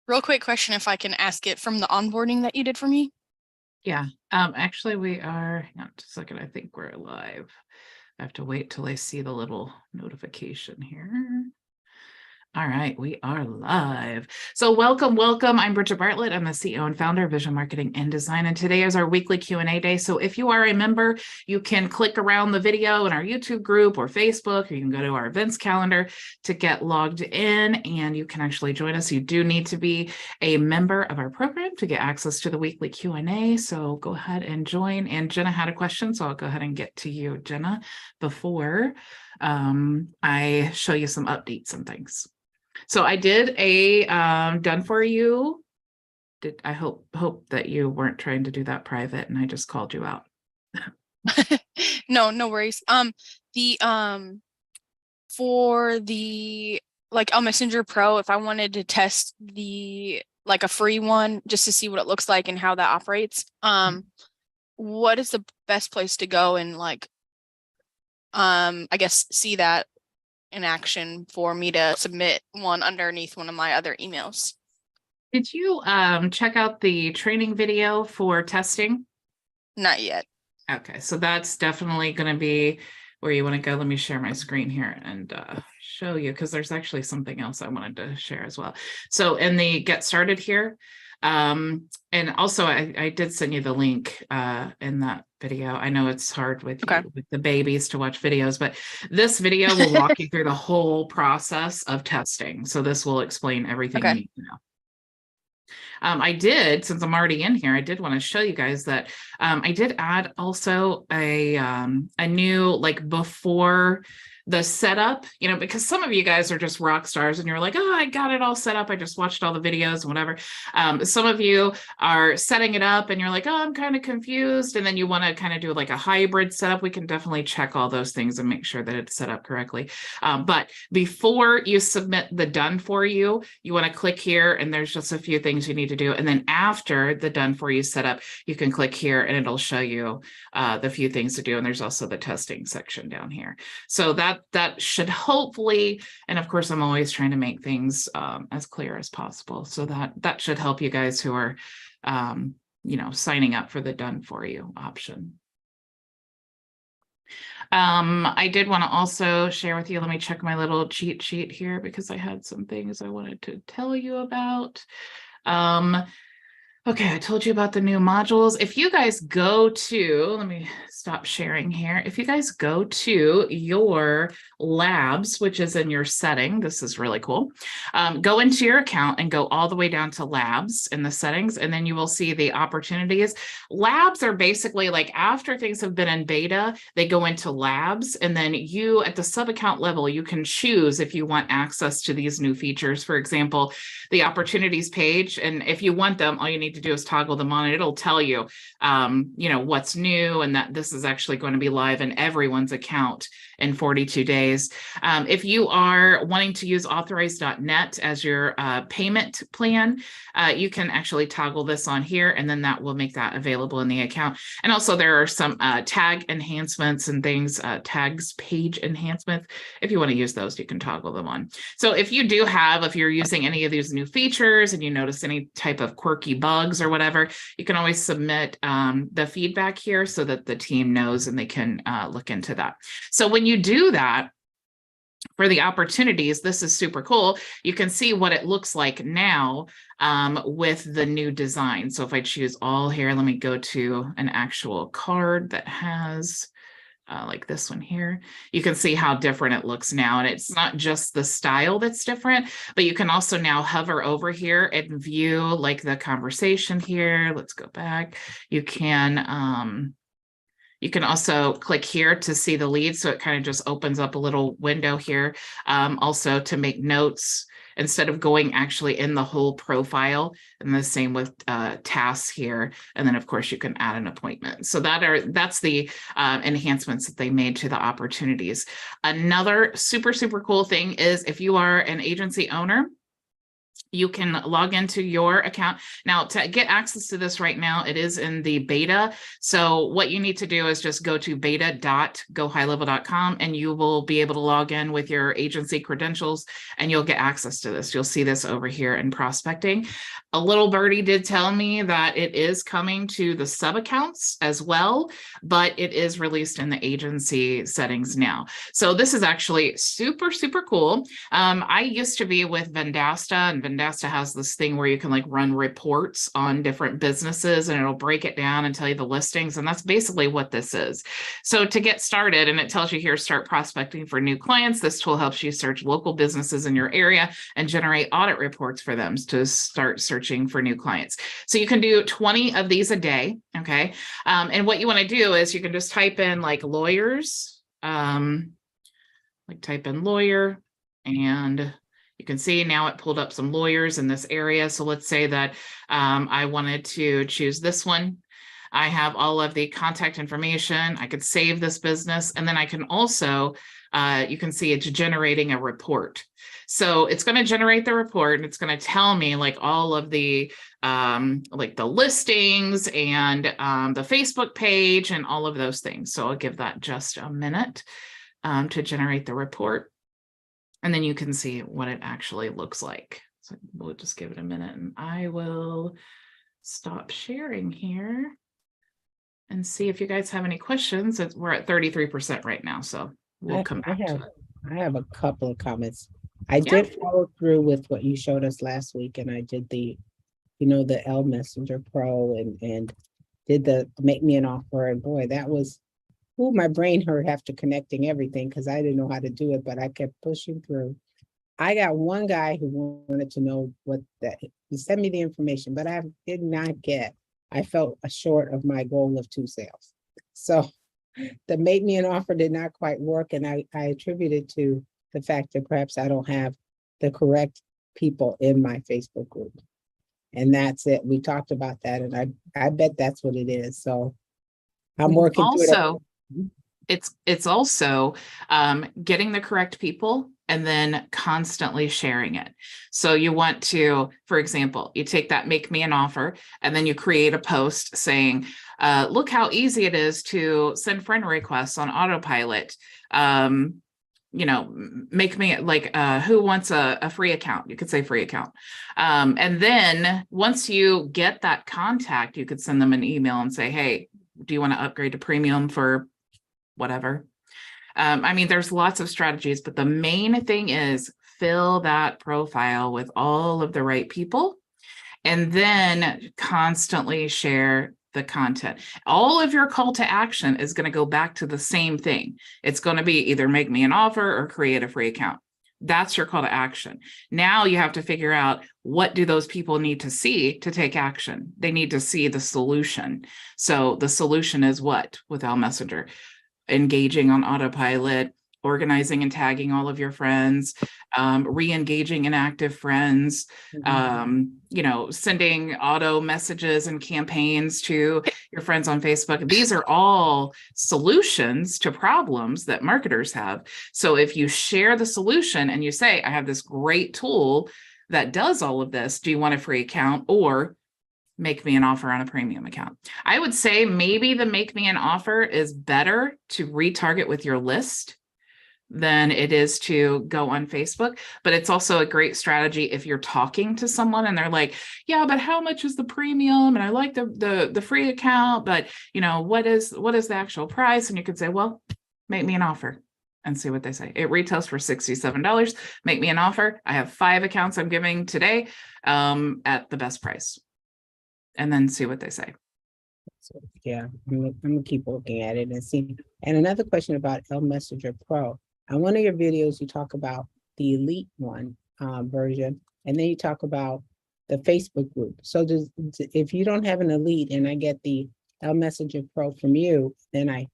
Real quick question, if I can ask it from the onboarding that you did for me. Yeah, actually we are, hang on just a second, I think we're live. I have to wait till I see the little notification here. All right, we are live. So welcome. I'm Bridget Bartlett. I'm the CEO and founder of Vision Marketing and Design. And today is our weekly Q&A day. So if you are a member, you can click around the video in our YouTube group or Facebook, or you can go to our events calendar to get logged in and you can actually join us. You do need to be a member of our program to get access to the weekly Q&A. So go ahead and join. And Jenna had a question, so I'll go ahead and get to you, Jenna, before I show you some updates and things. So I did a done for you. I hope that you weren't trying to do that private and I just called you out. No worries. For the Messenger Pro, if I wanted to test a free one just to see what it looks like and how that operates, what is the best place to go and I guess see that in action for me to submit one underneath one of my other emails? Did you check out the training video for testing? Not yet. Okay, so that's definitely going to be where you want to go. Let me share my screen here and show you, because there's actually something else I wanted to share as well. So in the get started here, and also I did send you the link in that video. I know it's hard with you with the babies to watch videos, but this video will walk you through the whole process of testing. So this will explain everything you need to know. I did, since I'm already in here, I did want to show you guys that I did add also a new, before the setup, because some of you guys are just rock stars and you're like, oh, I got it all set up. I just watched all the videos and whatever. Some of you are setting it up and you're like, oh, I'm kind of confused. And then you want to kind of do like a hybrid setup. We can definitely check all those things and make sure that it's set up correctly. But before you submit the done for you, you want to click here and there's just a few things you need to do. And then after the done for you setup, you can click here and it'll show you the few things to do. And there's also the testing section down here. So that should hopefully, and of course, I'm always trying to make things as clear as possible. So that should help you guys who are, signing up for the done for you option. I did want to also share with you, let me check my little cheat sheet here because I had some things I wanted to tell you about. Okay, I told you about the new modules. If you guys go to, let me stop sharing here. If you guys go to your labs, which is in your setting, this is really cool. Go into your account and go all the way down to labs in the settings, and then you will see the opportunities. Labs are basically like after things have been in beta, they go into labs, and then you at the sub account level, you can choose if you want access to these new features. For example, the opportunities page, and if you want them, all you need to do is toggle them on and it'll tell you, what's new and that this is actually going to be live in everyone's account in 42 days. If you are wanting to use authorize.net as your payment plan, you can actually toggle this on here and then that will make that available in the account. And also there are some tag enhancements and things, tags page enhancements. If you want to use those, you can toggle them on. So if you're using any of these new features and you notice any type of quirky bugs or whatever, you can always submit the feedback here so that the team knows and they can look into that. So when you do that, for the opportunities, this is super cool. You can see what it looks like now with the new design. So if I choose all here, let me go to an actual card that has like this one here. You can see how different it looks now. And it's not just the style that's different, but you can also now hover over here and view like the conversation here. Let's go back. You can also click here to see the lead. So it kind of just opens up a little window here. Also to make notes instead of going actually in the whole profile, and the same with tasks here. And then of course you can add an appointment. So that's the enhancements that they made to the opportunities. Another super, super cool thing is if you are an agency owner, you can log into your account. Now, to get access to this right now, it is in the beta. So what you need to do is just go to beta.gohighlevel.com and you will be able to log in with your agency credentials and you'll get access to this. You'll see this over here in prospecting. A little birdie did tell me that it is coming to the sub accounts as well, but it is released in the agency settings now. So this is actually super, super cool. I used to be with Vendasta, and Vendasta has this thing where you can like run reports on different businesses and it'll break it down and tell you the listings. And that's basically what this is. So to get started, and it tells you here, start prospecting for new clients. This tool helps you search local businesses in your area and generate audit reports for them to start searching for new clients. So you can do 20 of these a day. Okay. And what you want to do is you can just type in like lawyers, like type in lawyer, and you can see now it pulled up some lawyers in this area. So let's say that I wanted to choose this one. I have all of the contact information. I could save this business. And then I can also, you can see it's generating a report. So it's going to generate the report and it's going to tell me like all of the like the listings and the Facebook page and all of those things. So I'll give that just a minute to generate the report. And then you can see what it actually looks like. So we'll just give it a minute and I will stop sharing here and see if you guys have any questions. We're at 33% right now, so we'll come back to it. I have a couple of comments. I did follow through with what you showed us last week, and I did the, the L Messenger Pro and did the make me an offer. And boy, that was, my brain hurt after connecting everything because I didn't know how to do it, but I kept pushing through. I got one guy who wanted to know he sent me the information, but I did not get. I felt short of my goal of 2 sales. So the make me an offer did not quite work. And I attribute it to the fact that perhaps I don't have the correct people in my Facebook group. And that's it. We talked about that. And I bet that's what it is. So I'm working through it. It's also getting the correct people and then constantly sharing it. So you want to, for example, you take that make me an offer and then you create a post saying, look how easy it is to send friend requests on autopilot. Make me like, who wants a free account? You could say free account. And then once you get that contact, you could send them an email and say, hey, do you want to upgrade to premium for whatever? There's lots of strategies, but the main thing is fill that profile with all of the right people and then constantly share the content. All of your call to action is going to go back to the same thing. It's going to be either make me an offer or create a free account. That's your call to action. Now you have to figure out, what do those people need to see to take action? They need to see the solution. So the solution is what with L Messenger? Engaging on autopilot, organizing and tagging all of your friends, re-engaging inactive friends, sending auto messages and campaigns to your friends on Facebook. These are all solutions to problems that marketers have. So if you share the solution and you say, I have this great tool that does all of this, do you want a free account or make me an offer on a premium account? I would say maybe the make me an offer is better to retarget with your list than it is to go on Facebook. But it's also a great strategy if you're talking to someone and they're like, yeah, but how much is the premium? And I like the free account, but what is the actual price? And you could say, well, make me an offer and see what they say. It retails for $67. Make me an offer. I have 5 accounts I'm giving today at the best price. And then see what they say. So, yeah, I'm gonna keep looking at it and see. And another question about L Messenger Pro. On one of your videos, you talk about the Elite one version, and then you talk about the Facebook group. So if you don't have an Elite and I get the L Messenger Pro from you, then I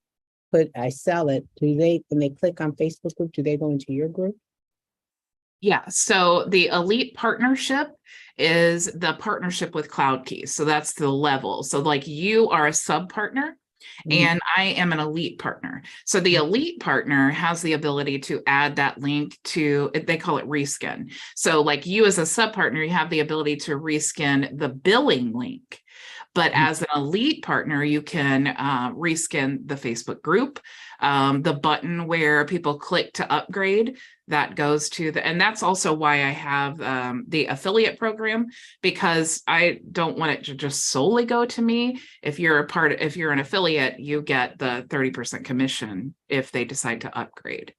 sell it. When they click on Facebook group, do they go into your group? Yeah, so the Elite partnership is the partnership with CloudKey. So that's the level. So like you are a sub partner and I am an elite partner. So the elite partner has the ability to add that link to, they call it reskin. So like you as a sub partner, you have the ability to reskin the billing link. But as an elite partner, you can reskin the Facebook group, the button where people click to upgrade, that goes to the, and that's also why I have the affiliate program, because I don't want it to just solely go to me. If you're if you're an affiliate, you get the 30% commission if they decide to upgrade.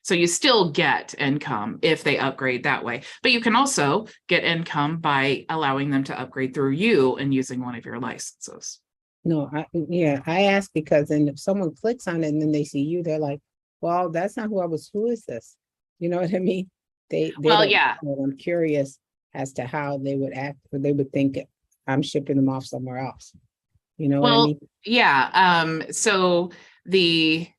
So you still get income if they upgrade that way, but you can also get income by allowing them to upgrade through you and using one of your licenses. No, I asked because then if someone clicks on it and then they see you, they're like, well, that's not who I was. Who is this? You know what I mean? Well, don't yeah. know. I'm curious as to how they would act, or they would think I'm shipping them off somewhere else. You know what I mean? Yeah. So the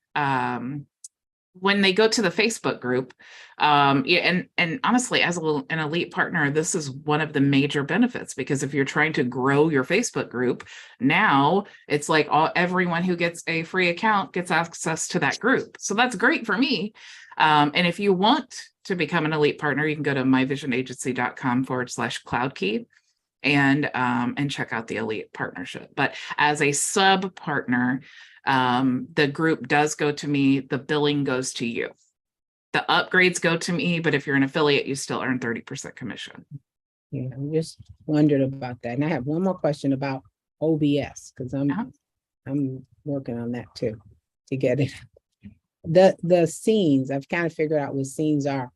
when they go to the Facebook group, yeah, and honestly, as an elite partner, this is one of the major benefits, because if you're trying to grow your Facebook group, now it's like everyone who gets a free account gets access to that group. So that's great for me. And if you want to become an elite partner, you can go to myvisionagency.com/cloud key and check out the elite partnership. But as a sub partner, the group does go to me, the billing goes to you. The upgrades go to me, but if you're an affiliate, you still earn 30% commission. Yeah, I'm just wondered about that. And I have one more question about OBS, because I'm working on that too, to get it. The scenes, I've kind of figured out what scenes are.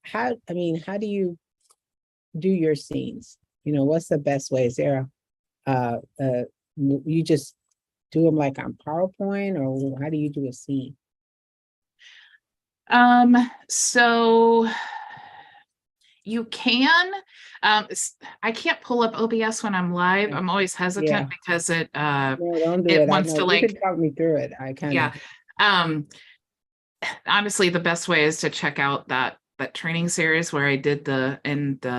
How do you do your scenes? You know, what's the best way? Is there you just do them like on PowerPoint, or how do you do a scene? So you can, I can't pull up OBS when I'm live. I'm always hesitant because it don't do it it. wants to, like, you can talk me through it. I kind of honestly, the best way is to check out that training series where I did the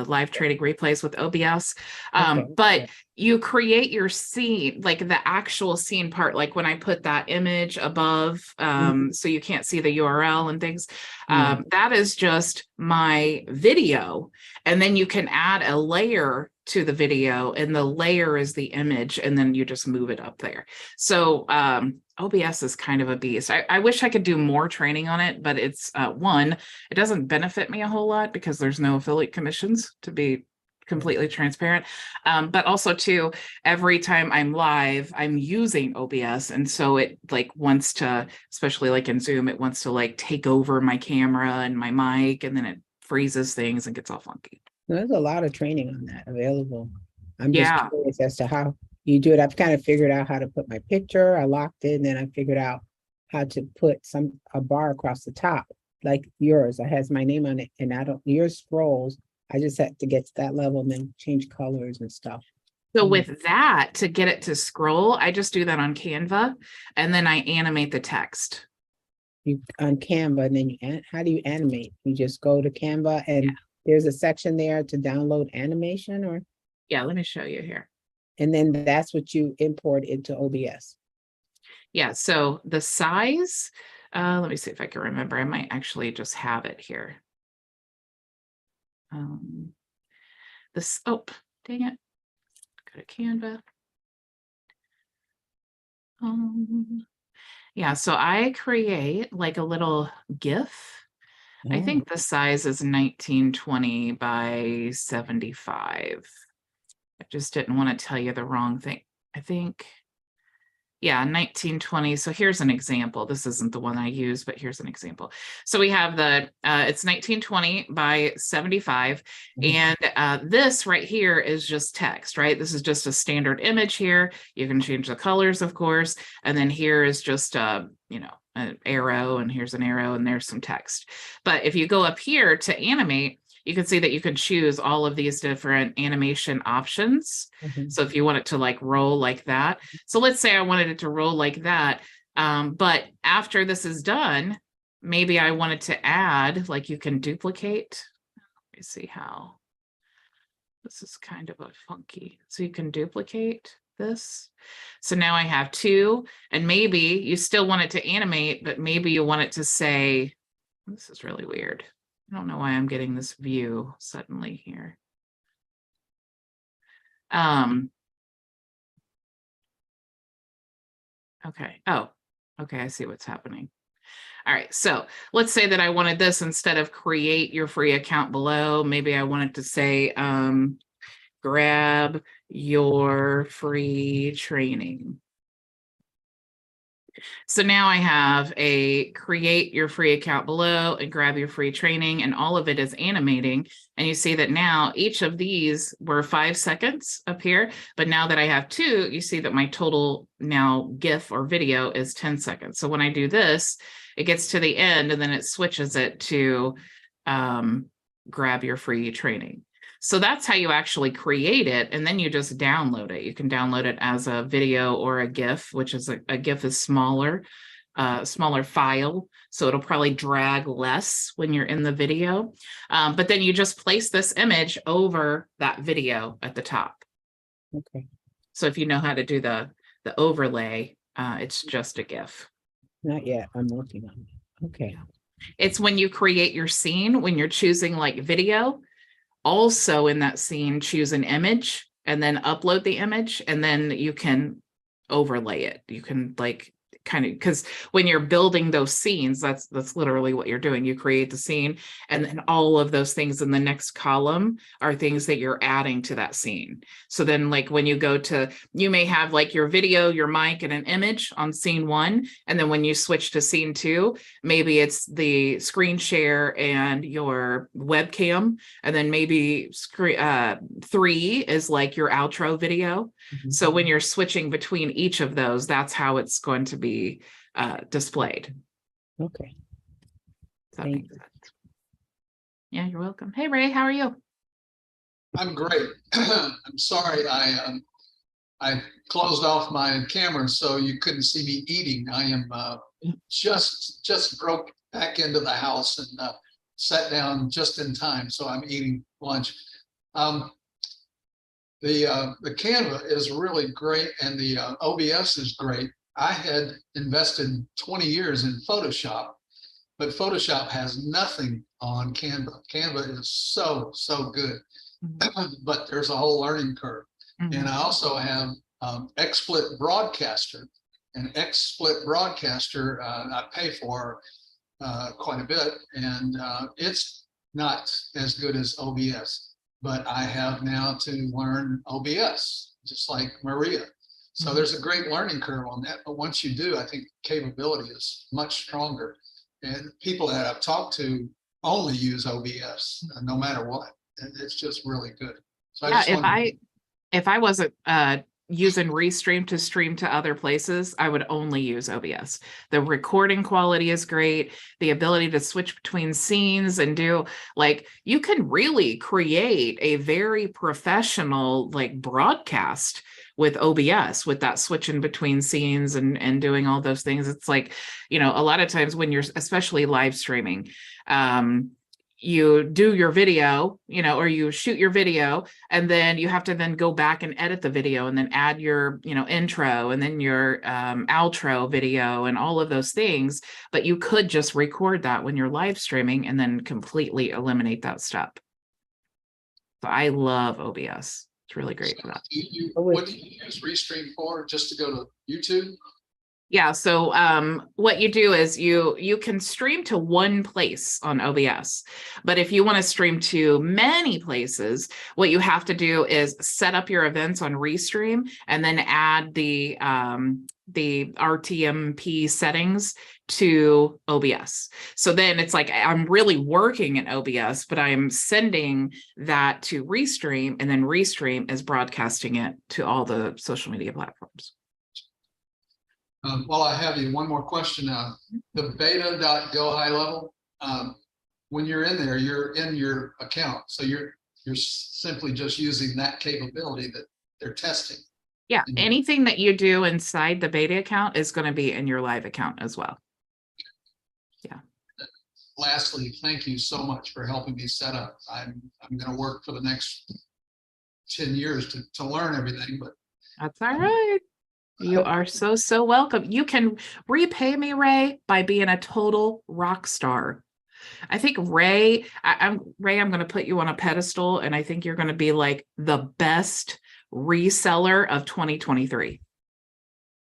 live training replays with OBS. But you create your scene, like the actual scene part, like when I put that image above, so you can't see the URL and things, that is just my video. And then you can add a layer to the video, and the layer is the image, and then you just move it up there. So OBS is kind of a beast. I wish I could do more training on it, but it's one, it doesn't benefit me a whole lot because there's no affiliate commissions, to be completely transparent. But also too, every time I'm live, I'm using OBS. And so it like wants to, especially like in Zoom, it wants to like take over my camera and my mic, and then it freezes things and gets all funky. There's a lot of training on that available. I'm just curious as to how you do it. I've kind of figured out how to put my picture. I locked it, and then I figured out how to put a bar across the top, like yours. It has my name on it, and yours scrolls. I just had to get to that level and then change colors and stuff. So with that, to get it to scroll, I just do that on Canva, and then I animate the text. On Canva, and then how do you animate? You just go to Canva, and there's a section there to download animation, or? Yeah, let me show you here. And then that's what you import into OBS. Yeah, so the size, let me see if I can remember. I might actually just have it here. Oh, dang it. Go to Canva. Yeah, so I create like a little GIF. I think the size is 1920 by 75. I just didn't want to tell you the wrong thing. I think, yeah, 1920. So here's an example. This isn't the one I use, but here's an example. So we have it's 1920 by 75. And this right here is just text, right? This is just a standard image here. You can change the colors, of course. And then here is just, an arrow, and here's an arrow, and there's some text. But if you go up here to animate, you can see that you can choose all of these different animation options. So if you want it to like roll like that. So let's say I wanted it to roll like that. But after this is done, maybe I wanted to add, like you can duplicate. Let me see how. This is kind of a funky. So you can duplicate. this. So now I have two, and maybe you still want it to animate, but maybe you want it to say, this is really weird. I don't know why I'm getting this view suddenly here. Okay. Oh, okay. I see what's happening. All right. So let's say that I wanted this instead of create your free account below. Maybe I wanted to say, grab your free training. So now I have a create your free account below and grab your free training, and all of it is animating. And you see that now each of these were 5 seconds up here, but now that I have two, you see that my total now GIF or video is 10 seconds. So when I do this, it gets to the end and then it switches it to grab your free training. So that's how you actually create it, and then you just download it. You can download it as a video or a GIF, which is a GIF is smaller file, so it'll probably drag less when you're in the video. But then you just place this image over that video at the top. Okay. So if you know how to do the overlay, it's just a GIF. Not yet. I'm working on it. Okay. It's when you create your scene, when you're choosing like video. Also in that scene, choose an image and then upload the image, and then you can overlay it. You can like kind of, because when you're building those scenes, that's literally what you're doing. You create the scene, and then all of those things in the next column are things that you're adding to that scene. So then like when you go to, you may have like your video, your mic, and an image on scene 1. And then when you switch to scene 2, maybe it's the screen share and your webcam. And then maybe 3 is like your outro video. So when you're switching between each of those, that's how it's going to be displayed. Okay. That makes sense. Yeah, you're welcome. Hey, Ray, how are you? I'm great. I'm sorry I closed off my camera so you couldn't see me eating. I am just broke back into the house and sat down just in time, so I'm eating lunch. The Canva is really great, and the OBS is great. I had invested 20 years in Photoshop, but Photoshop has nothing on Canva. Canva is so good, but there's a whole learning curve. And I also have XSplit Broadcaster, and XSplit Broadcaster I pay for quite a bit, and it's not as good as OBS, but I have now to learn OBS, just like Maria. So there's a great learning curve on that, but once you do, I think capability is much stronger. And people that I've talked to only use OBS, no matter what. And it's just really good. So yeah, if I wasn't using Restream to stream to other places, I would only use OBS. The recording quality is great. The ability to switch between scenes and do, like, you can really create a very professional like broadcast with OBS, with that switching between scenes and doing all those things. It's like, you know, a lot of times when you're especially live streaming, you do your video, you know, or you shoot your video, and then you have to then go back and edit the video and then add your, you know, intro and then your outro video and all of those things. But you could just record that when you're live streaming and then completely eliminate that step. So I love OBS. It's really great for that. What do you use Restream for? Just to go to YouTube? Yeah, so what you do is you can stream to one place on OBS, but if you want to stream to many places, what you have to do is set up your events on Restream and then add the RTMP settings to OBS. So then it's like I'm really working in OBS, but I'm sending that to Restream, and then Restream is broadcasting it to all the social media platforms. While I have you, one more question. The beta.go HighLevel, when you're in there, you're in your account. So you're simply just using that capability that they're testing. Yeah, anything that you do inside the beta account is going to be in your live account as well. Yeah. Lastly, thank you so much for helping me set up. I'm going to work for the next 10 years to learn everything, but That's all right. You are so welcome. You can repay me, Ray, by being a total rock star. I think Ray, I'm going to put you on a pedestal, and I think you're going to be like the best reseller of 2023.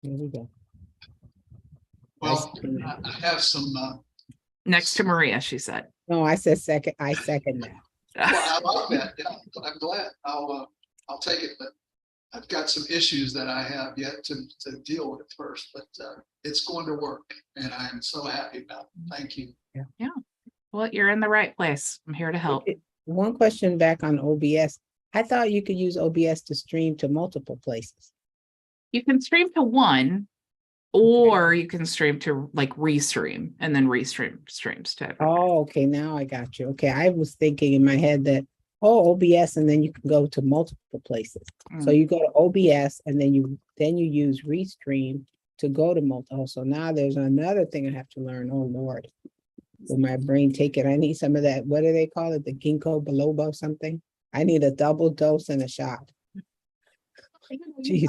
There we go. Well, I have some, Next to Maria, she said. No, I said second. I second that. well, I like that. Yeah, I'm glad. I'll take it, but I've got some issues that I have yet to deal with first, but it's going to work, and I'm so happy about it. Thank you. Yeah. Well, you're in the right place. I'm here to help. Okay, one question back on OBS. I thought you could use OBS to stream to multiple places. You can stream to one, or you can stream to like restream and then streams to everything. Oh, okay. Now I got you. Okay. I was thinking in my head that, oh, OBS, and then you can go to multiple places. So you go to OBS and then you use restream to go to multiple. So now there's another thing I have to learn. Oh Lord. Will my brain take it? I need some of that. What do they call it? The ginkgo biloba something. I need a double dose and a shot. Jeez.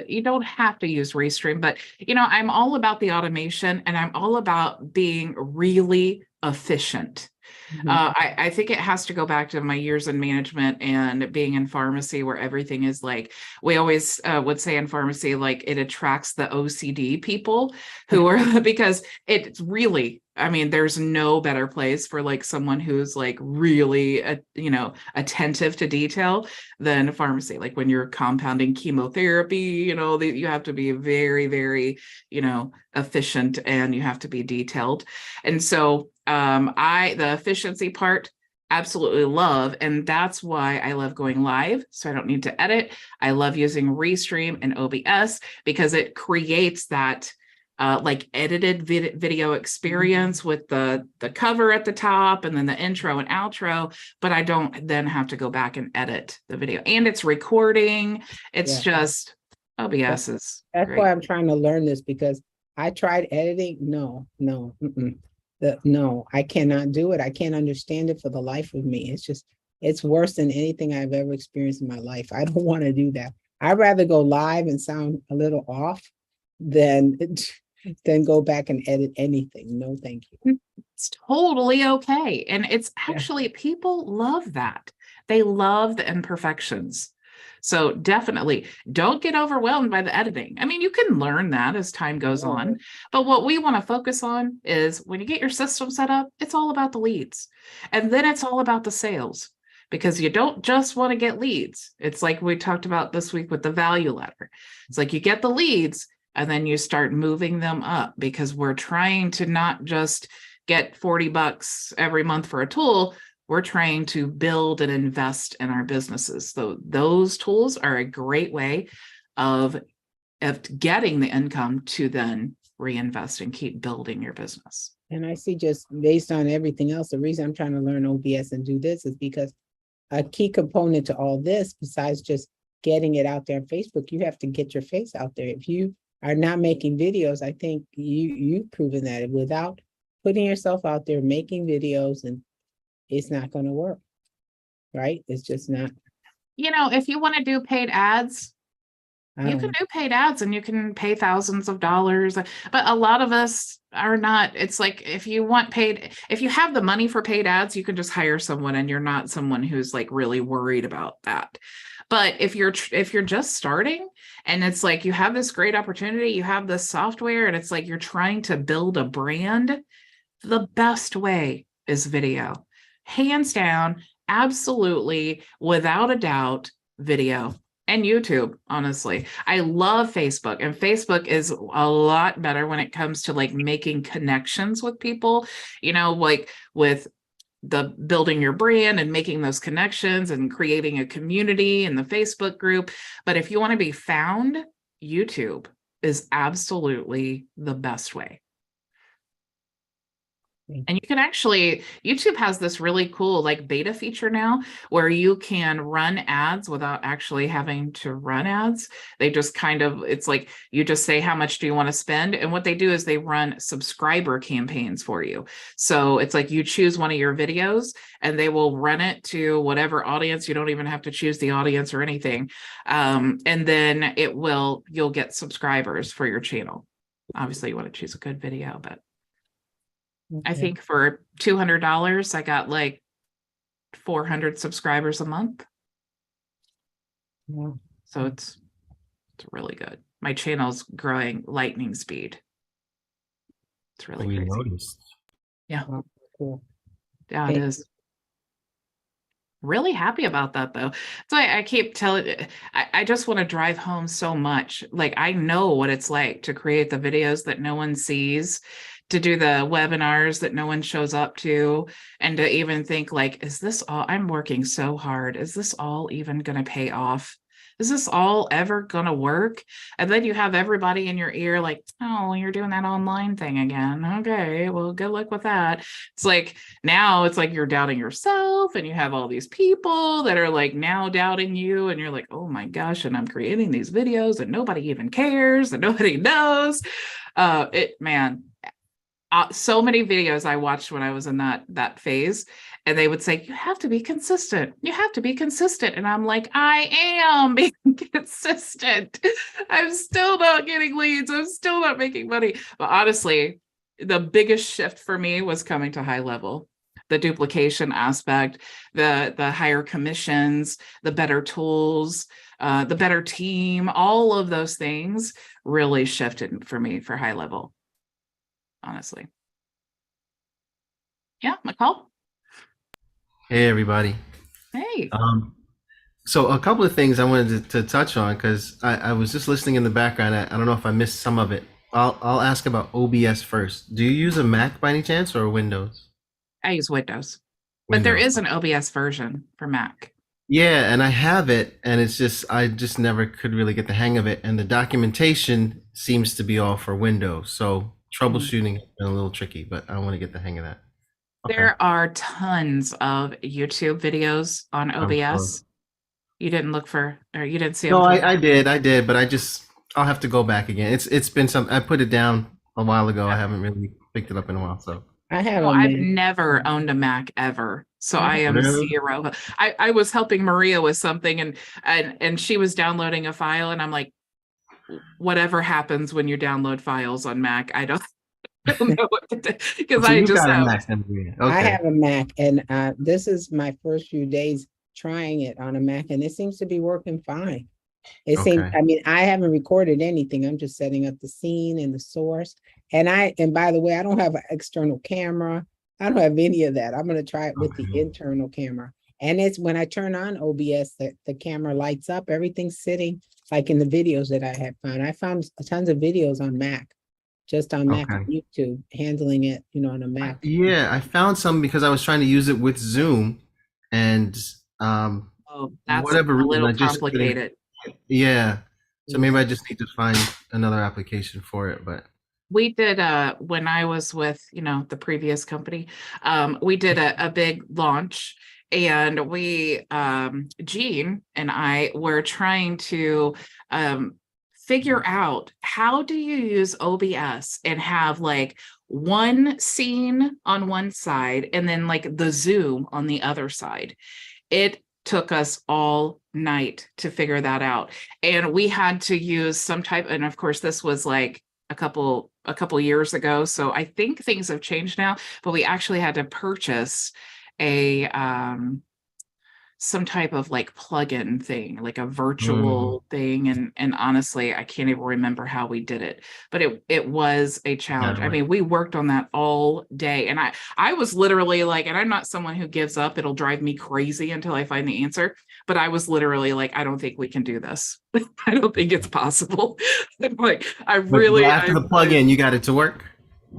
You don't have to use restream, but I'm all about the automation, and I'm all about being really efficient. I think it has to go back to my years in management and being in pharmacy, where everything is like, we always would say in pharmacy, like it attracts the OCD people who are, because it's really, there's no better place for like someone who's like really, attentive to detail than pharmacy. Like when you're compounding chemotherapy, you have to be very, very, efficient, and you have to be detailed. And so the efficiency part, absolutely love. And that's why I love going live. So I don't need to edit. I love using Restream and OBS because it creates that like edited video experience with the cover at the top and then the intro and outro, but I don't then have to go back and edit the video, and it's recording. It's just OBS is That's great. why I'm trying to learn this, because I tried editing. No, I cannot do it. I can't understand it for the life of me. It's worse than anything I've ever experienced in my life. I don't want to do that. I'd rather go live and sound a little off than go back and edit anything. No, thank you. It's totally okay. And it's actually, people love that. They love the imperfections. So definitely don't get overwhelmed by the editing. You can learn that as time goes on, but what we want to focus on is when you get your system set up, it's all about the leads. And then it's all about the sales, because you don't just want to get leads. It's like we talked about this week with the value ladder. It's like you get the leads and then you start moving them up, because we're trying to not just get $40 every month for a tool. We're trying to build and invest in our businesses. So those tools are a great way of getting the income to then reinvest and keep building your business. And I see, just based on everything else, the reason I'm trying to learn OBS and do this is because a key component to all this, besides just getting it out there on Facebook, you have to get your face out there. If you are not making videos, I think you've proven that without putting yourself out there, making videos, and it's not going to work, right? It's just not. If you want to do paid ads, you can do paid ads and you can pay thousands of dollars, but a lot of us are not. It's like, if you have the money for paid ads, you can just hire someone, and you're not someone who's like really worried about that. But if you're just starting, and it's like you have this great opportunity, you have this software, and it's like you're trying to build a brand, the best way is video. Hands down, absolutely, without a doubt, video. And YouTube, honestly. I love Facebook, and Facebook is a lot better when it comes to like making connections with people, like with the building your brand and making those connections and creating a community in the Facebook group. But if you want to be found, YouTube is absolutely the best way. And you can actually, YouTube has this really cool like beta feature now where you can run ads without actually having to run ads. They just kind of, it's like you just say, how much do you want to spend? And what they do is they run subscriber campaigns for you. So it's like you choose one of your videos and they will run it to whatever audience. You don't even have to choose the audience or anything. And then you'll get subscribers for your channel. Obviously you want to choose a good video, but I Okay. think for $200, I got like 400 subscribers a month. Yeah. So it's really good. My channel's growing lightning speed. It's really We crazy. noticed. Yeah, Oh, cool. yeah, it Thank is. Really happy about that though. So I keep telling, I just want to drive home so much. Like I know what it's like to create the videos that no one sees, to do the webinars that no one shows up to, and to even think like, is this all, I'm working so hard. Is this all even going to pay off? Is this all ever going to work? And then you have everybody in your ear like, oh, you're doing that online thing again. Okay, well, good luck with that. It's like, now it's like you're doubting yourself and you have all these people that are like now doubting you and you're like, oh my gosh, and I'm creating these videos and nobody even cares and nobody knows. So many videos I watched when I was in that phase, and they would say, you have to be consistent. You have to be consistent. And I'm like, I am being consistent. I'm still not getting leads. I'm still not making money. But honestly, the biggest shift for me was coming to HighLevel. The duplication aspect, the higher commissions, the better tools, the better team, all of those things really shifted for me for HighLevel. Honestly. Yeah, McCall. Hey, everybody. Hey. So a couple of things I wanted to touch on because I was just listening in the background. I don't know if I missed some of it. I'll ask about OBS first. Do you use a Mac by any chance or Windows? I use Windows, but there is an OBS version for Mac. Yeah, and I have it, and it's just I just never could really get the hang of it, and the documentation seems to be all for Windows. So troubleshooting has been a little tricky, but I want to get the hang of that. Okay. There are tons of YouTube videos on OBS. You didn't look for, or you didn't see them? No, I did, but I'll have to go back again. It's been some. I put it down a while ago. I haven't really picked it up in a while. So I've never owned a Mac ever. So I am zero. I was helping Maria with something and she was downloading a file and I'm like, whatever happens when you download files on Mac, I don't know what to do because I just have. I have a Mac and this is my first few days trying it on a Mac and it seems to be working fine. It seems, I mean, I haven't recorded anything. I'm just setting up the scene and the source. And by the way, I don't have an external camera. I don't have any of that. I'm going to try it with the internal camera. And it's when I turn on OBS that the camera lights up, everything's sitting like in the videos that I had found. I found tons of videos on Mac, just on Mac and YouTube, handling it, on a Mac. Yeah, I found some because I was trying to use it with Zoom and that's whatever a little reason, complicated. Yeah. So maybe I just need to find another application for it, but we did when I was with the previous company, we did a big launch and we Jean and I were trying to figure out how do you use OBS and have like one scene on one side and then like the Zoom on the other side. It took us all night to figure that out. And we had to use some type, and of course this was like a couple years ago. So I think things have changed now, but we actually had to purchase a some type of like plugin thing, like a virtual thing. And honestly, I can't even remember how we did it, but it was a challenge. I mean, we worked on that all day and I was literally like, and I'm not someone who gives up, it'll drive me crazy until I find the answer. But I was literally like, I don't think we can do this. I don't think it's possible. Like, after the plugin, you got it to work?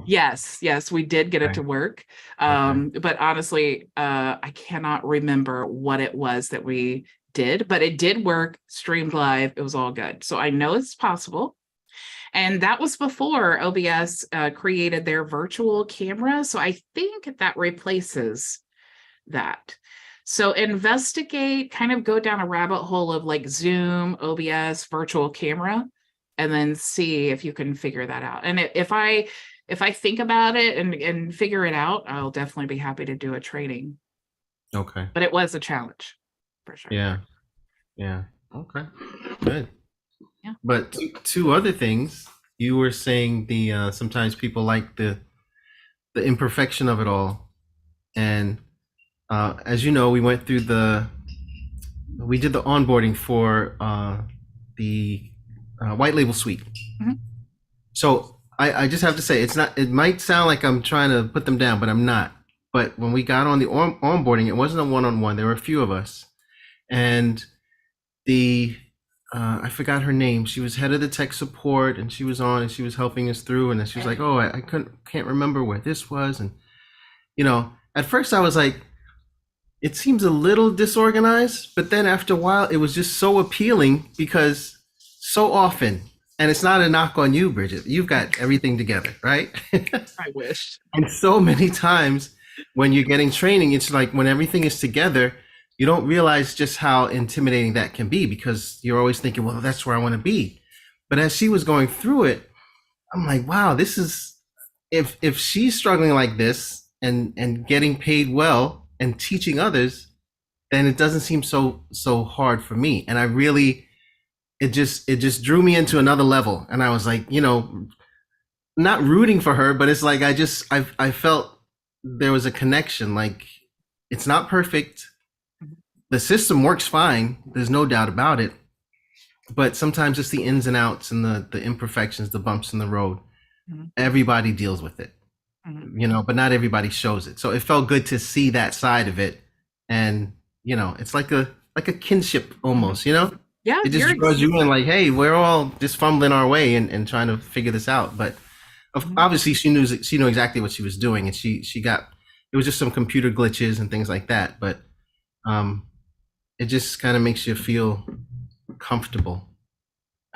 Yes, we did get it to work. But honestly, I cannot remember what it was that we did, but it did work, streamed live. It was all good. So I know it's possible. And that was before OBS created their virtual camera. So I think that replaces that. So investigate, kind of go down a rabbit hole of like Zoom, OBS, virtual camera, and then see if you can figure that out. And if I think about it and figure it out, I'll definitely be happy to do a training. Okay. But it was a challenge for sure. Yeah. Yeah. Okay. Good. Yeah. But two other things. You were saying the sometimes people like the imperfection of it all, and as you know, we did the onboarding for the white label suite. Mhm. So I just have to say, it might sound like I'm trying to put them down, but I'm not. But when we got on the onboarding, it wasn't a one-on-one. There were a few of us, and I forgot her name. She was head of the tech support, and she was on and she was helping us through. And then she was like, "Oh, I can't remember where this was." And at first I was like, it seems a little disorganized, but then after a while, it was just so appealing because so often, and it's not a knock on you, Bridget, you've got everything together, right? I wish. And so many times when you're getting training, it's like when everything is together, you don't realize just how intimidating that can be because you're always thinking, well, that's where I want to be. But as she was going through it, I'm like, wow, this is, if she's struggling like this and getting paid well and teaching others, then it doesn't seem so hard for me. And I really, it just drew me into another level. And I was like, not rooting for her, but it's like, I felt there was a connection. Like, it's not perfect. The system works fine. There's no doubt about it. But sometimes it's the ins and outs and the imperfections, the bumps in the road. Mm-hmm. Everybody deals with it, but not everybody shows it. So it felt good to see that side of it. And, it's like a kinship almost, Yeah. It just draws you in like, hey, we're all just fumbling our way and trying to figure this out. But obviously she knew exactly what she was doing, and it was just some computer glitches and things like that. But it just kind of makes you feel comfortable.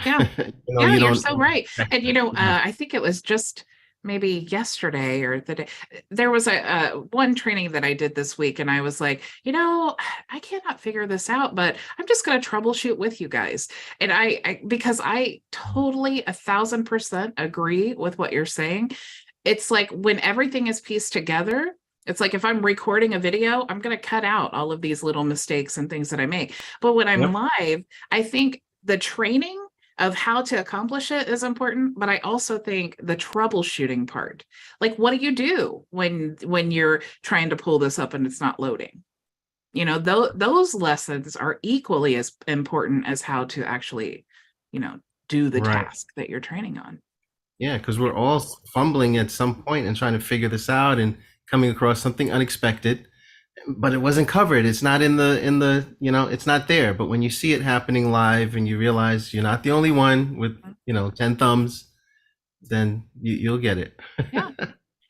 Yeah. You're so right. And I think it was just maybe yesterday or the day there was a one training that I did this week, and I was like, I cannot figure this out, but I'm just going to troubleshoot with you guys. And because I totally 1,000% agree with what you're saying. It's like when everything is pieced together, it's like if I'm recording a video, I'm going to cut out all of these little mistakes and things that I make. But when I'm live, I think the training of how to accomplish it is important, but I also think the troubleshooting part, like what do you do when you're trying to pull this up and it's not loading? Those lessons are equally as important as how to actually, do the task that you're training on. Yeah, because we're all fumbling at some point and trying to figure this out and coming across something unexpected, but it wasn't covered. It's not in the it's not there. But when you see it happening live and you realize you're not the only one with 10 thumbs, then you'll get it. Yeah.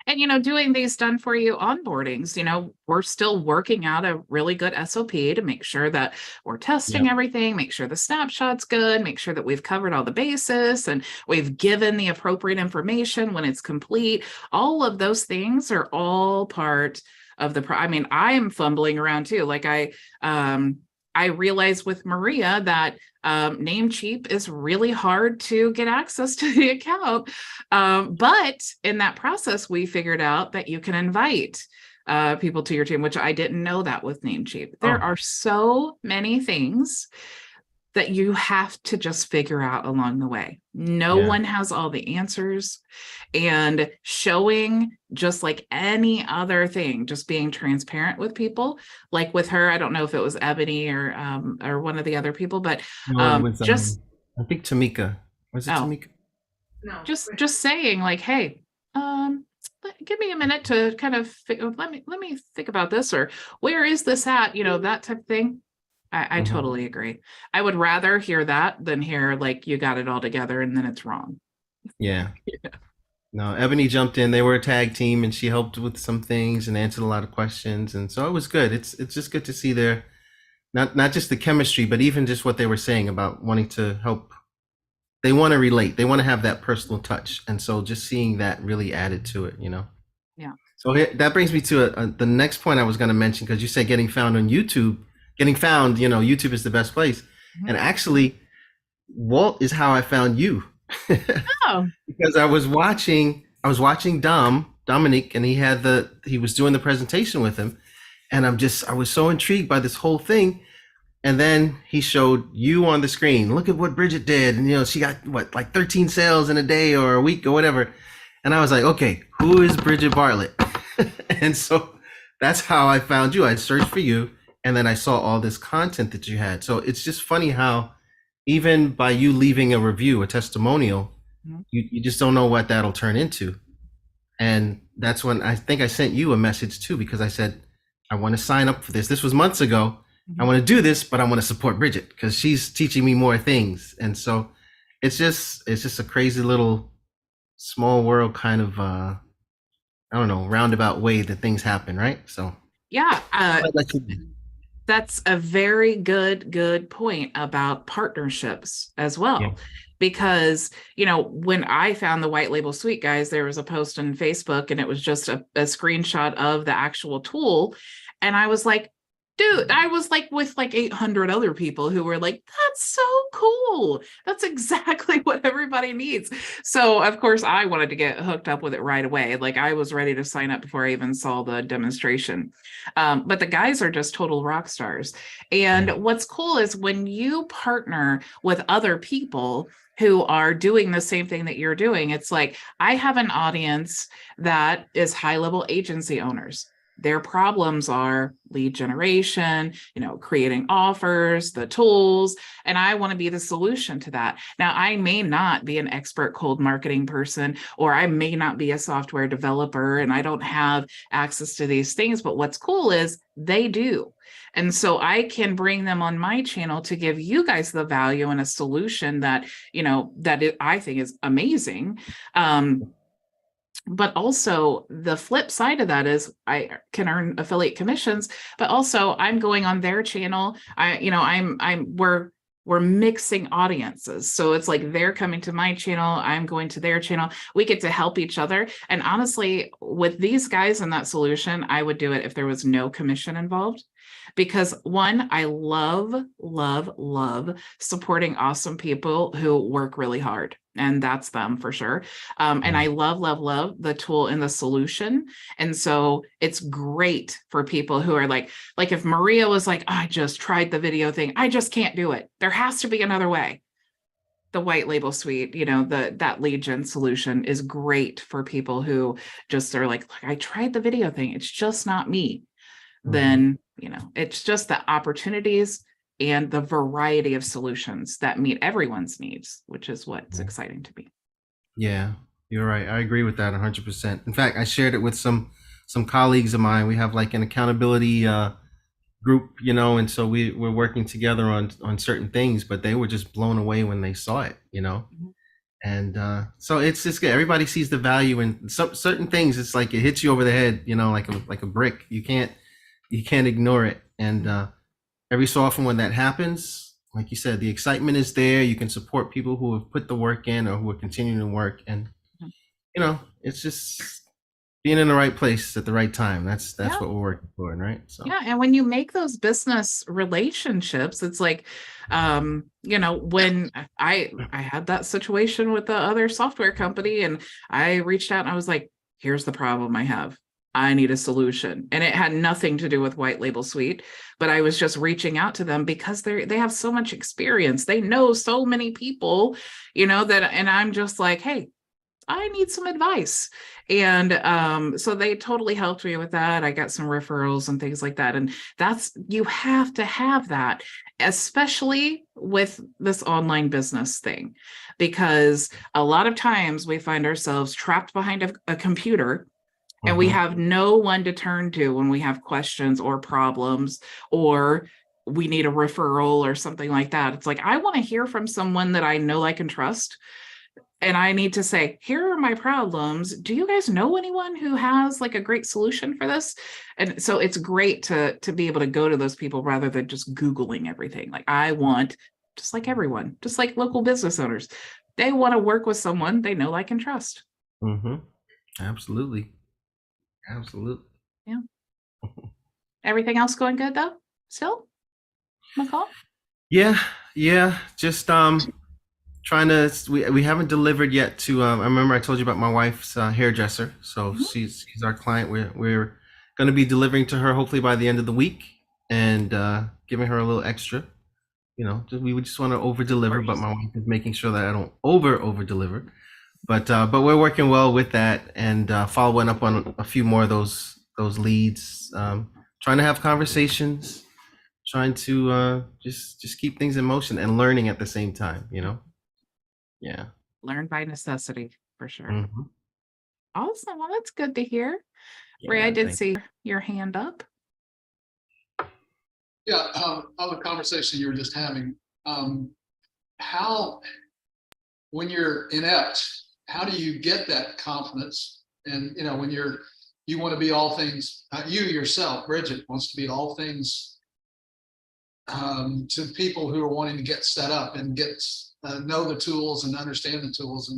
And doing these done for you onboardings, we're still working out a really good SOP to make sure that we're testing everything, make sure the snapshot's good, make sure that we've covered all the bases and we've given the appropriate information when it's complete. All of those things are all part of I am fumbling around too. Like I realized with Maria that Namecheap is really hard to get access to the account. But in that process, we figured out that you can invite people to your team, which I didn't know that with Namecheap. There are so many things that you have to just figure out along the way. No one has all the answers, and showing, just like any other thing, just being transparent with people, like with her, I don't know if it was Ebony or one of the other people, but I think Tamika. Was it Tamika? No. Just saying like, hey, give me a minute to kind of let me think about this, or where is this at? That type of thing. I totally agree. I would rather hear that than hear like you got it all together and then it's wrong. Yeah. No, Ebony jumped in. They were a tag team and she helped with some things and answered a lot of questions. And so it was good. It's just good to see their, not just the chemistry, but even just what they were saying about wanting to help they want to relate. They want to have that personal touch. And so just seeing that really added to it, you know? Yeah. So that brings me to the next point I was going to mention, because you said getting found on YouTube, you know, YouTube is the best place. Mm-hmm. And actually, Walt is how I found you. Oh. Because I was watching Dominic, and he was doing the presentation with him. And I was so intrigued by this whole thing. And then he showed you on the screen. Look at what Bridget did. And, you know, she got like 13 sales in a day or a week or whatever. And I was like, okay, who is Bridget Bartlett? And so that's how I found you. I searched for you, and then I saw all this content that you had. So it's just funny how even by you leaving a review, a testimonial, mm-hmm. you just don't know what that'll turn into. And that's when I think I sent you a message too, because I said, I want to sign up for this. This was months ago. Mm-hmm. I want to do this, but I want to support Bridget because she's teaching me more things. And so it's just a crazy little small world kind of, I don't know, roundabout way that things happen, right? So yeah, I'd let you that's a very good point about partnerships as well. Yeah. Because, you know, when I found the white label suite, guys, there was a post on Facebook, and it was just a screenshot of the actual tool. And I was like, dude, I was like with like 800 other people who were like, that's so cool. That's exactly what everybody needs. So of course I wanted to get hooked up with it right away. Like I was ready to sign up before I even saw the demonstration. But the guys are just total rock stars. And what's cool is when you partner with other people who are doing the same thing that you're doing, it's like, I have an audience that is high-level agency owners. Their problems are lead generation, you know, creating offers, the tools, and I want to be the solution to that. Now, I may not be an expert cold marketing person, or I may not be a software developer, and I don't have access to these things, but what's cool is they do. And so I can bring them on my channel to give you guys the value and a solution that, you know, I think is amazing. But also the flip side of that is I can earn affiliate commissions, but also I'm going on their channel. We're mixing audiences. So it's like they're coming to my channel, I'm going to their channel. We get to help each other. And honestly, with these guys in that solution, I would do it if there was no commission involved. Because one, I love supporting awesome people who work really hard. And that's them for sure. And I love the tool and the solution. And so it's great for people who are like if Maria was like, I just tried the video thing, I just can't do it. There has to be another way. The white label suite, you know, that lead gen solution is great for people who just are like, I tried the video thing, it's just not me. Then, you know, it's just the opportunities and the variety of solutions that meet everyone's needs, which is what's exciting to me. Yeah, you're right. I agree with that 100%. In fact, I shared it with some colleagues of mine. We have like an accountability group, you know, and so we're working together on certain things, but they were just blown away when they saw it, you know. And so it's just good. Everybody sees the value in some certain things. It's like it hits you over the head, you know, like a brick. You can't ignore it. And every so often when that happens, like you said, the excitement is there. You can support people who have put the work in or who are continuing to work. And, you know, it's just being in the right place at the right time. That's what we're working for, right? So yeah, and when you make those business relationships, it's like, you know, when I had that situation with the other software company, and I reached out and I was like, here's the problem I have. I need a solution. And it had nothing to do with white label suite, but I was just reaching out to them because they have so much experience. They know so many people, you know, and I'm just like, hey, I need some advice. And so they totally helped me with that. I got some referrals and things like that. And you have to have that, especially with this online business thing, because a lot of times we find ourselves trapped behind a computer. And we have no one to turn to when we have questions or problems, or we need a referral or something like that. It's like, I want to hear from someone that I know, I can trust. And I need to say, here are my problems. Do you guys know anyone who has like a great solution for this? And so it's great to be able to go to those people rather than just Googling everything. Like I want, just like everyone, just like local business owners, They want to work with someone they know, like, and trust. Mm-hmm. Absolutely. Absolutely. Yeah. Everything else going good though? Still, McCall? Yeah. Yeah. Just trying to. We haven't delivered yet to. I remember I told you about my wife's hairdresser. So Mhm. she's our client. We're going to be delivering to her hopefully by the end of the week, and giving her a little extra. You know, we would just want to over deliver, but my wife is making sure that I don't over deliver. But we're working well with that, and following up on a few more of those leads. Trying to have conversations, trying to just keep things in motion and learning at the same time. You know. Yeah. Learn by necessity, for sure. Mm-hmm. Awesome. Well, that's good to hear. Ray, Yeah, I did thank see your hand up. Yeah, on the conversation you were just having, how, when you're inept, how do you get that confidence? And, you know, when you want to be all things, you yourself, Bridget, wants to be all things to people who are wanting to get set up and know the tools and understand the tools.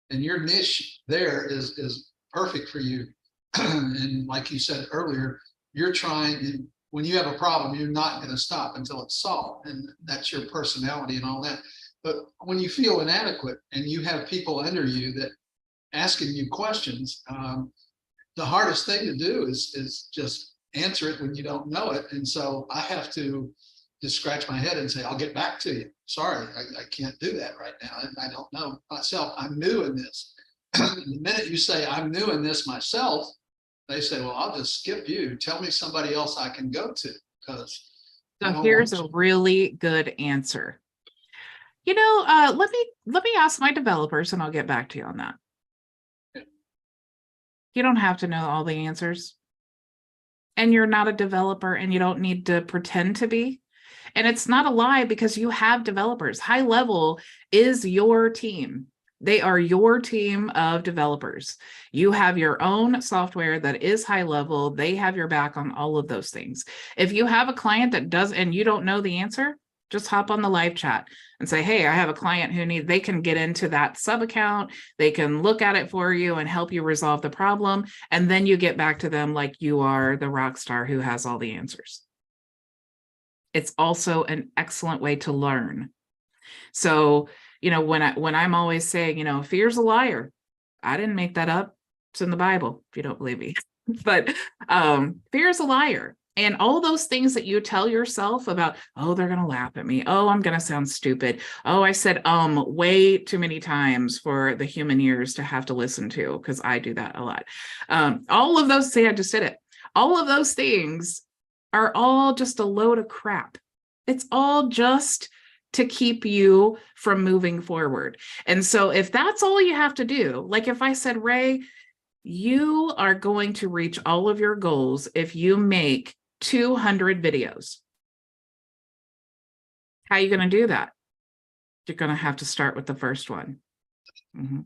And your niche there is perfect for you. And like you said earlier, you're trying, when you have a problem, you're not going to stop until it's solved. And that's your personality and all that. But when you feel inadequate and you have people under you that asking you questions, the hardest thing to do is just answer it when you don't know it. And so I have to just scratch my head and say, I'll get back to you. Sorry, I can't do that right now. I don't know myself. I'm new in this. The minute you say I'm new in this myself, they say, well, I'll just skip you. Tell me somebody else I can go to, because So here's a really good answer. You know, let me ask my developers and I'll get back to you on that. You don't have to know all the answers. And you're not a developer and you don't need to pretend to be. And it's not a lie, because you have developers. HighLevel is your team. They are your team of developers. You have your own software that is HighLevel. They have your back on all of those things. If you have a client that does, and you don't know the answer, just hop on the live chat and say, hey, I have a client who they can get into that sub account. They can look at it for you and help you resolve the problem. And then you get back to them like you are the rock star who has all the answers. It's also an excellent way to learn. So, you know, when I'm always saying, you know, fear's a liar. I didn't make that up. It's in the Bible, if you don't believe me. But fear's a liar. And all those things that you tell yourself about, oh, they're going to laugh at me. Oh, I'm going to sound stupid. Oh, I said way too many times for the human ears to have to listen to, because I do that a lot. All of those, I just did it. All of those things are all just a load of crap. It's all just to keep you from moving forward. And so if that's all you have to do, like if I said, Ray, you are going to reach all of your goals if you make 200 videos. How are you going to do that? You're going to have to start with the first one. Mm-hmm.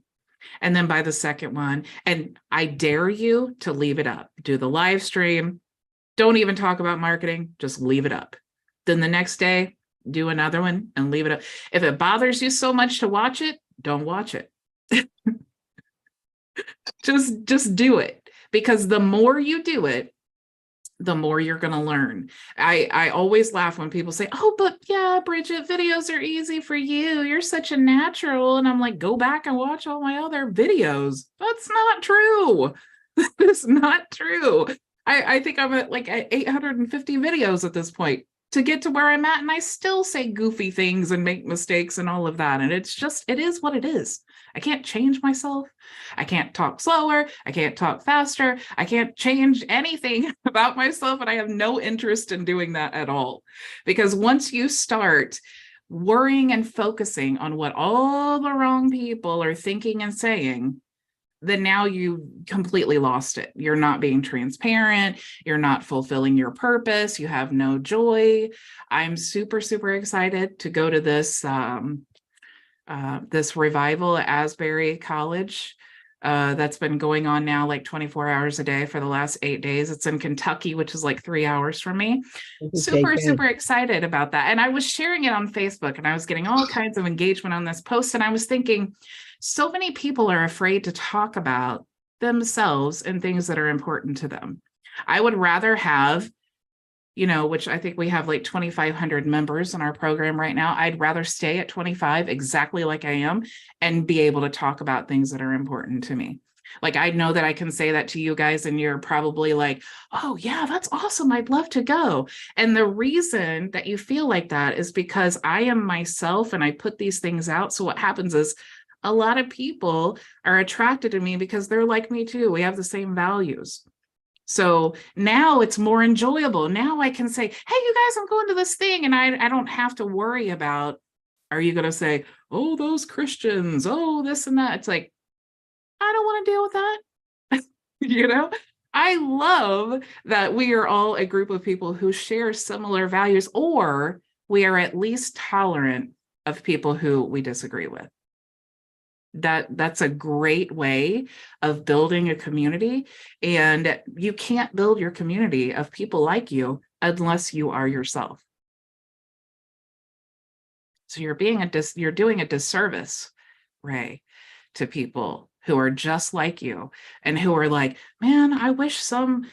And then by the second one, and I dare you to leave it up. Do the live stream. Don't even talk about marketing. Just leave it up. Then the next day, do another one and leave it up. If it bothers you so much to watch it, don't watch it. just do it, because the more you do it, the more you're going to learn. I always laugh when people say, oh, but yeah, Bridget, videos are easy for you. You're such a natural. And I'm like, go back and watch all my other videos. That's not true. That's not true. I think I'm at like 850 videos at this point to get to where I'm at. And I still say goofy things and make mistakes and all of that. And it's just, it is what it is. I can't change myself. I can't talk slower. I can't talk faster. I can't change anything about myself. And I have no interest in doing that at all. Because once you start worrying and focusing on what all the wrong people are thinking and saying, then now you completely lost it. You're not being transparent. You're not fulfilling your purpose. You have no joy. I'm super, super excited to go to this this revival at Asbury College that's been going on now like 24 hours a day for the last 8 days. It's in Kentucky, which is like 3 hours from me. Super excited about that. And I was sharing it on Facebook, and I was getting all kinds of engagement on this post. And I was thinking, so many people are afraid to talk about themselves and things that are important to them. I would rather have, you know, which I think we have like 2,500 members in our program right now. I'd rather stay at 25 exactly like I am and be able to talk about things that are important to me. Like, I know that I can say that to you guys, and you're probably like, oh yeah, that's awesome, I'd love to go. And the reason that you feel like that is because I am myself and I put these things out. So what happens is a lot of people are attracted to me because they're like me too. We have the same values. So now it's more enjoyable. Now I can say, hey, you guys, I'm going to this thing. And I don't have to worry about, are you going to say, oh, those Christians, oh, this and that. It's like, I don't want to deal with that. You know, I love that we are all a group of people who share similar values, or we are at least tolerant of people who we disagree with. That's a great way of building a community. And you can't build your community of people like you unless you are yourself. So you're doing a disservice, Ray, to people who are just like you and who are like, man, I wish some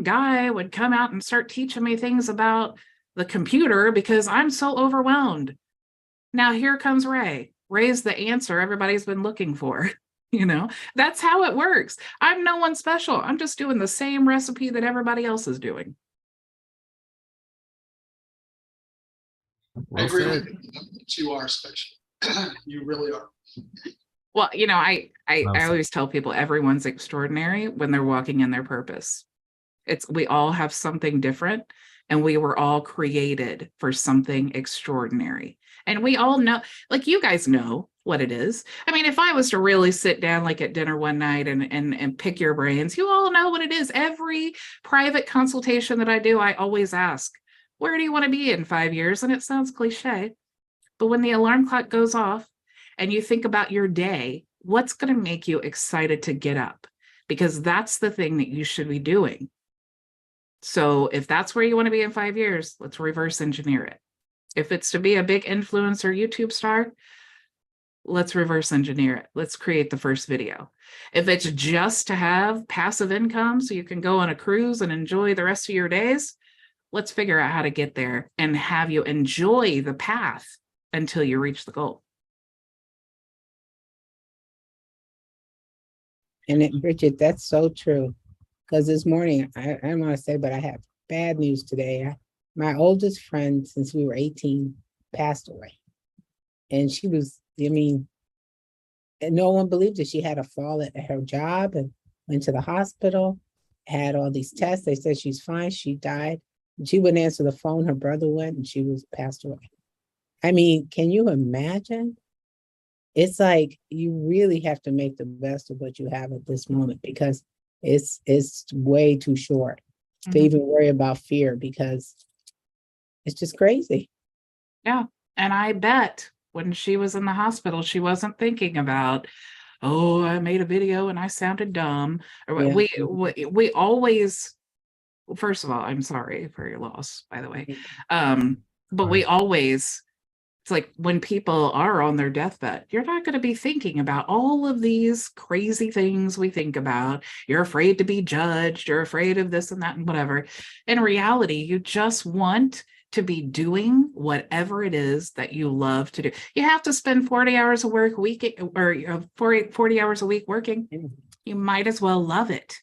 guy would come out and start teaching me things about the computer because I'm so overwhelmed. Now here comes Ray. Ray's the answer everybody's been looking for. You know, that's how it works. I'm no one special. I'm just doing the same recipe that everybody else is doing. I agree with you. You are special. You really are. Well, you know, I always tell people everyone's extraordinary when they're walking in their purpose. We all have something different, and we were all created for something extraordinary. And we all know, like, you guys know what it is. I mean, if I was to really sit down like at dinner one night and pick your brains, you all know what it is. Every private consultation that I do, I always ask, where do you want to be in 5 years? And it sounds cliche, but when the alarm clock goes off and you think about your day, what's going to make you excited to get up? Because that's the thing that you should be doing. So if that's where you want to be in 5 years, let's reverse engineer it. If it's to be a big influencer YouTube star, let's reverse engineer it. Let's create the first video. If it's just to have passive income so you can go on a cruise and enjoy the rest of your days, let's figure out how to get there and have you enjoy the path until you reach the goal. And Bridget, that's so true. Because this morning, I don't want to say, but I have bad news today. My oldest friend, since we were 18, passed away. And she was, I mean, and no one believed it. She had a fall at her job and went to the hospital, had all these tests. They said she's fine. She died. She wouldn't answer the phone. Her brother went and she was passed away. I mean, can you imagine? It's like you really have to make the best of what you have at this moment, because it's way too short to even worry about fear, because it's just crazy. Yeah. And I bet when she was in the hospital, she wasn't thinking about, oh, I made a video and I sounded dumb. Or Yeah. we always, first of all, I'm sorry for your loss, by the way. But we always, it's like when people are on their deathbed, you're not going to be thinking about all of these crazy things we think about. You're afraid to be judged. You're afraid of this and that and whatever. In reality, you just want to be doing whatever it is that you love to do. You have to spend 40 hours a week or 40 hours a week working. You might as well love it.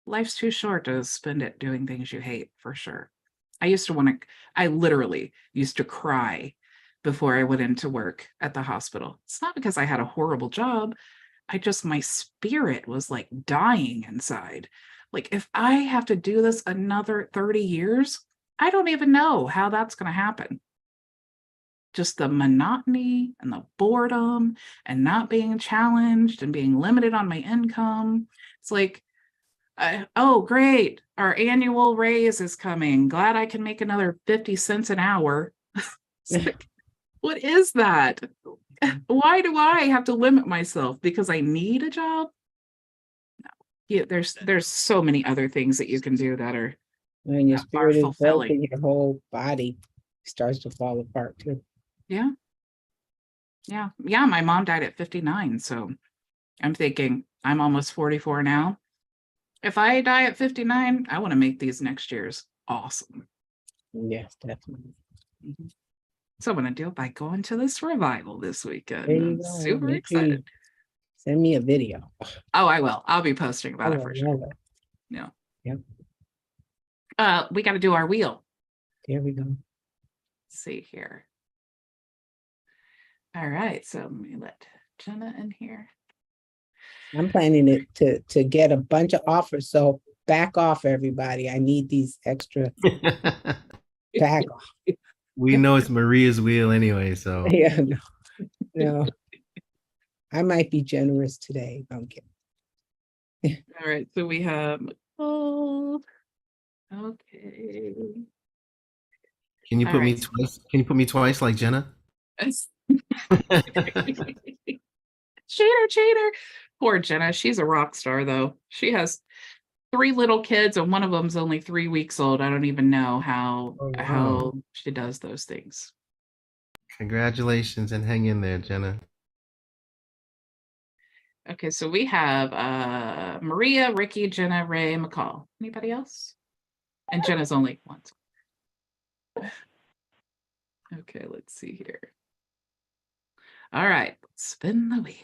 Life's too short to spend it doing things you hate, for sure. I literally used to cry before I went into work at the hospital. It's not because I had a horrible job. My spirit was like dying inside. Like, if I have to do this another 30 years, I don't even know how that's going to happen. Just the monotony and the boredom and not being challenged and being limited on my income. It's like, oh, great. Our annual raise is coming. Glad I can make another 50 cents an hour. Like, What is that? Why do I have to limit myself? Because I need a job? No. Yeah, there's so many other things that you can do that are When your spirit is fulfilling. broken, your whole body starts to fall apart too. Yeah. Yeah, my mom died at 59, so I'm thinking I'm almost 44 now. If I die at 59, I want to make these next year's awesome. Yes, definitely. So I'm going to do it by going to this revival this weekend. There you I'm go. super Make sure you excited. send me a video. Oh, I will. I'll be posting about it Oh, for I sure. love it. Yeah. Yep. We got to do our wheel. There we go. Let's see here. All right. So let me let Jenna in here. I'm planning it to get a bunch of offers. So back off, everybody. I need these extra back off. We know it's Maria's wheel anyway, so Yeah, no. I might be generous today. I'm kidding. All right. So we have Nicole. Okay. can you All put me right. twice? Can you put me twice like Jenna? Cheater. Poor Jenna. She's a rock star, though. She has 3 little kids, and one of them's only 3 weeks old. I don't even know how Oh, wow. how she does those things. Congratulations and hang in there, Jenna. Okay, so we have Maria, Ricky, Jenna, Ray, McCall. Anybody else? And Jenna's only once. Okay, let's see here. All right, spin the wheel.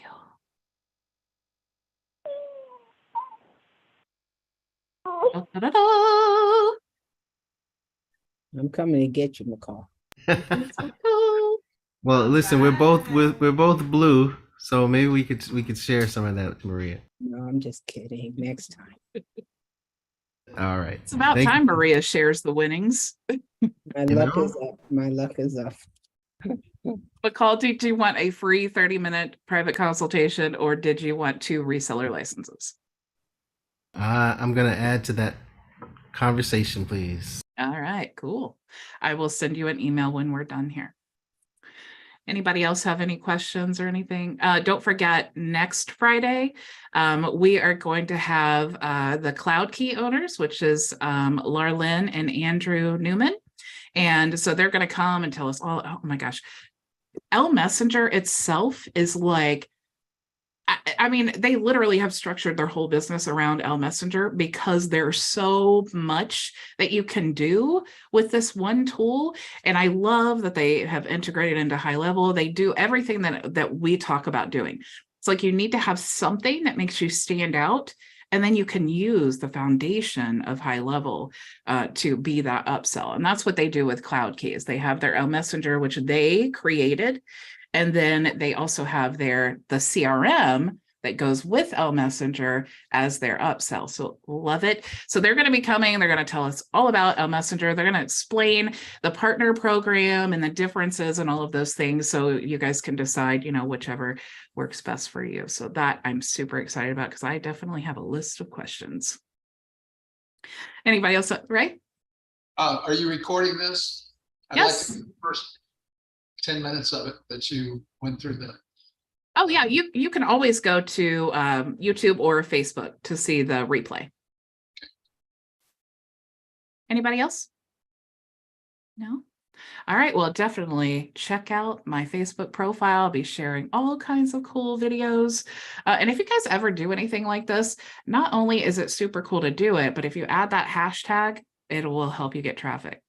Da-da-da. I'm coming to get you, McCall. Well, listen, we're both blue, so maybe we could share some of that, Maria. No, I'm just kidding. Next time. All right. It's about Thank time you. Maria shares the winnings. My You luck know? is up. My luck is up. McCall, do you want a free 30-minute private consultation, or did you want 2 reseller licenses? I'm gonna add to that conversation, please. All right, cool. I will send you an email when we're done here. Anybody else have any questions or anything? Don't forget, next Friday, we are going to have the Cloud Key owners, which is Larlyn and Andrew Newman. And so they're going to come and tell us all, oh my gosh, L Messenger itself is like, I mean, they literally have structured their whole business around L Messenger because there's so much that you can do with this one tool. And I love that they have integrated into HighLevel. They do everything that we talk about doing. It's like you need to have something that makes you stand out, and then you can use the foundation of HighLevel to be that upsell. And that's what they do with Cloud Keys. They have their L Messenger, which they created. And then they also have the CRM that goes with L Messenger as their upsell. So love it. So they're going to be coming. They're going to tell us all about L Messenger. They're going to explain the partner program and the differences and all of those things. So you guys can decide, whichever works best for you. So that I'm super excited about, because I definitely have a list of questions. Anybody else, right? Are you recording this? I'd Yes. like to first 10 minutes of it that you went through the. Oh yeah, you can always go to YouTube or Facebook to see the replay. Anybody else? No? All right, well, definitely check out my Facebook profile. I'll be sharing all kinds of cool videos. And if you guys ever do anything like this, not only is it super cool to do it, but if you add that hashtag, it will help you get traffic.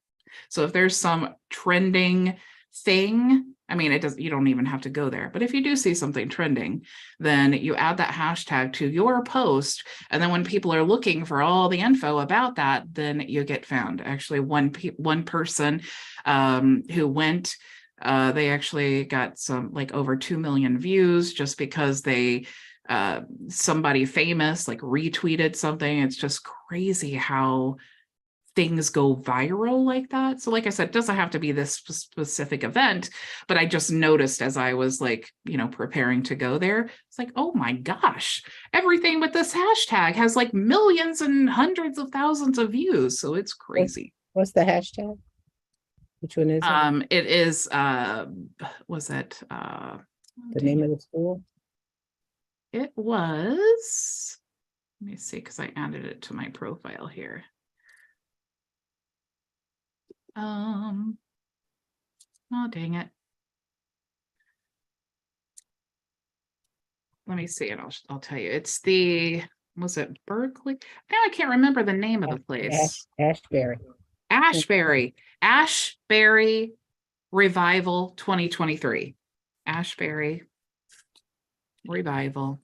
So if there's some trending thing, I mean, you don't even have to go there, but if you do see something trending, then you add that hashtag to your post. And then when people are looking for all the info about that, then you get found. Actually, one person who went, they actually got some like over 2 million views just because they somebody famous like retweeted something. It's just crazy how things go viral like that. So like I said, it doesn't have to be this specific event, but I just noticed as I was like, preparing to go there, it's like, oh my gosh, everything with this hashtag has like millions and hundreds of thousands of views. So it's crazy. What's the hashtag? Which one is it? It is, was it, The name of the school? it was, let me see, because I added it to my profile here. Oh, dang it. Let me see, and I'll tell you. It's was it Berkeley? Now I can't remember the name of the place. Ashbury. Ashbury Revival 2023. Ashbury Revival.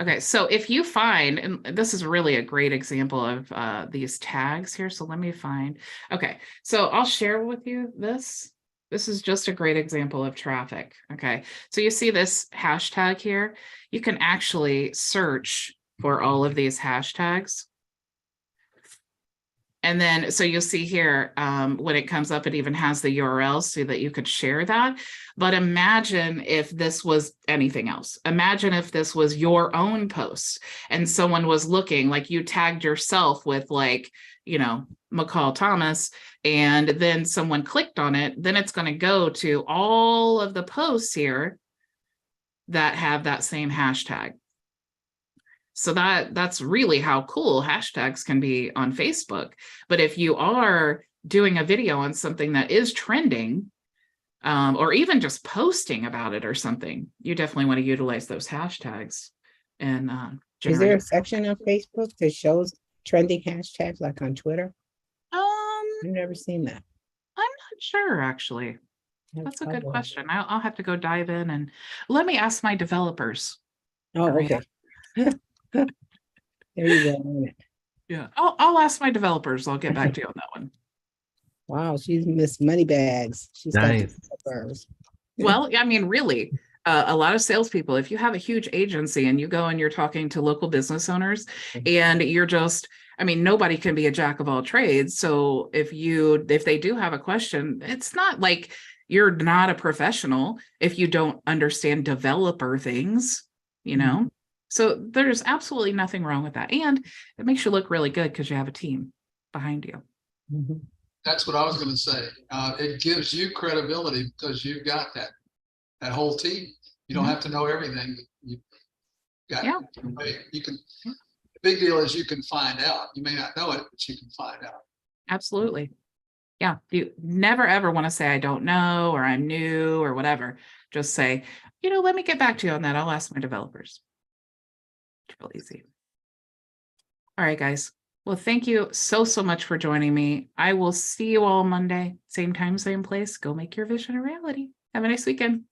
Okay, so if you find, and this is really a great example of these tags here. So let me find. Okay, so I'll share with you this. This is just a great example of traffic. Okay, so you see this hashtag here. You can actually search for all of these hashtags. And then, so you'll see here, when it comes up, it even has the URL so that you could share that. But imagine if this was anything else. Imagine if this was your own post and someone was looking, like you tagged yourself with like, you know, McCall Thomas, and then someone clicked on it, then it's going to go to all of the posts here that have that same hashtag. So that's really how cool hashtags can be on Facebook. But if you are doing a video on something that is trending, or even just posting about it or something, you definitely want to utilize those hashtags. And Is there a section on Facebook that shows trending hashtags like on Twitter? I've never seen that. I'm not sure, actually. That's a good question. I'll have to go dive in and let me ask my developers. Oh, okay. There you go. Yeah, I'll ask my developers. I'll get back to you on that one. Wow, she's Miss Moneybags. She's Nice. got developers. Well, I mean, really, a lot of salespeople, if you have a huge agency and you go and you're talking to local business owners and you're just, I mean, nobody can be a jack of all trades. So if they do have a question, it's not like you're not a professional if you don't understand developer things, you know? So there's absolutely nothing wrong with that. And it makes you look really good because you have a team behind you. Mhm. That's what I was going to say. It gives you credibility because you've got that whole team. You don't have to know everything. You got, you can, the big deal is you can find out. You may not know it, but you can find out. Absolutely. Yeah. You never ever want to say, I don't know, or I'm new or whatever. Just say, you know, let me get back to you on that. I'll ask my developers. It's real easy. All right, guys. Well, thank you so much for joining me. I will see you all Monday, same time, same place. Go make your vision a reality. Have a nice weekend.